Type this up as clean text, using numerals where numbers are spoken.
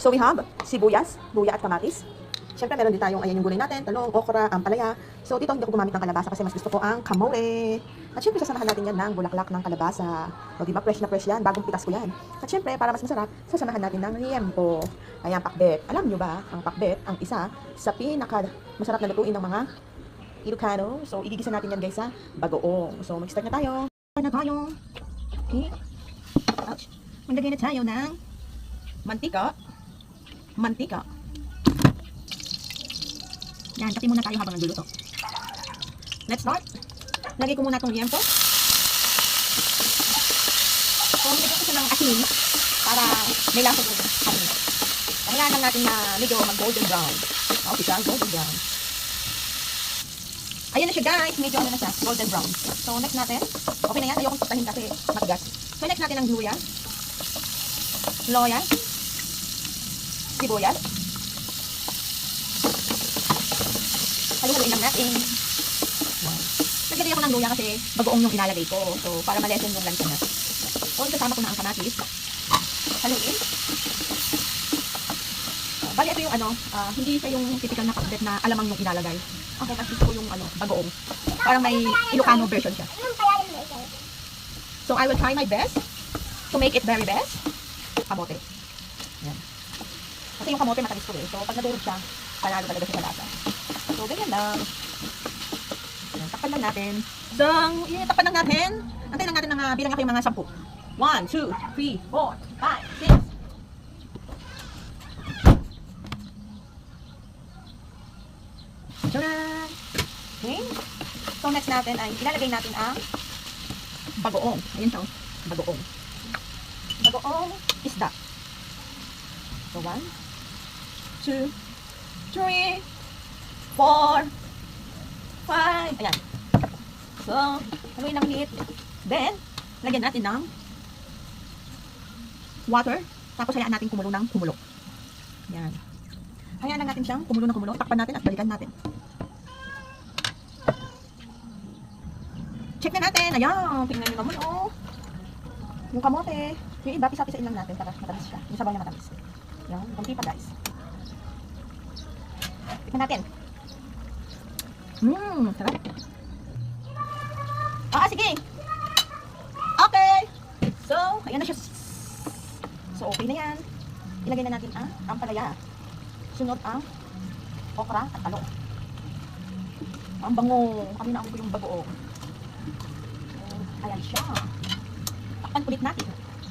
So we have sibuyas, luya at kamatis. Siyempre meron din tayong, ayan yung gulay natin, talong, okra, ampalaya. So dito hindi ako gumamit ng kalabasa kasi mas gusto ko ang kamote. At siyempre sasamahan natin yan ng bulaklak ng kalabasa. O diba, fresh na fresh yan, bagong pitas ko yan. At siyempre para mas masarap, sasamahan natin ng liempo. Ayan, pakbet. Alam nyo ba, ang pakbet, ang isa sa pinaka masarap na lutuin ng mga Ilocano. So igigisa natin yan guys sa bagoong. So mag-start na tayo. Okay. Ouch. Maglagay na tayo ng mantika. Yan, kape muna tayo habang nagluluto. Let's start. Lagay ko muna itong liempo. So, nilagay ko siya ng asin para may lasa po. Kailangan lang natin na medyo mag-golden brown. Okay siya, golden brown. Ayan na siya guys, medyo ano na siya, golden brown. So, next natin, okay na yan, ayokong putahin kasi matigas. So, next natin ang luya, sibuyas. Haluhaluin lang natin. Wow. Naglagay ako ng luya kasi bagoong yung ilalagay ko. So, para malesen yung lansa na. So, kasama ko na ang kamatis. Haluin. Bali, ito yung hindi siya yung typical na pakbet na alamang yung ilalagay. Okay, kasi gusto ko yung bagoong. Parang may Ilocano version siya. So, I will try my best to make it very best. Kamote. Yan. Kasi yung kamote matamis ko eh. So, pag nadurog siya, panalo talaga siya sa lasa. So, ganyan lang. Yan, takpan lang natin. So, takpan lang natin. Antayin lang natin na bilang ako yung mga 10. 1, 2, 3, 4, 5, 6. Tcharan! Okay. So, next natin ay ilalagay natin ang bagoong. Ayan siya. Bagoong. Bagoong isda. So, 1, 2, 3, 4, 5. Ayan. So, haluin lang ulit. Then, lagyan natin ng water. Tapos, hayaan natin kumulo ng kumulo. Ayan. Hayaan lang natin siyang kumulo ng kumulo. Takpan natin at balikan natin. Check na natin. Ayan. Tingnan nyo naman, oh. Yung kamote. Yung iba, pisa-pisain lang natin para matamis siya. Yung sabaw niya matamis. Ayan. Kunti pa, guys. Tingnan natin. Sarap. Sige. Okay. So, ayan na siya. So, okay na yan. Ilagay na natin ang ampalaya. Sunod ang okra at talong. Ang bango. Kami na ang yung bagoong. Ayan siya. Takpan ulit natin.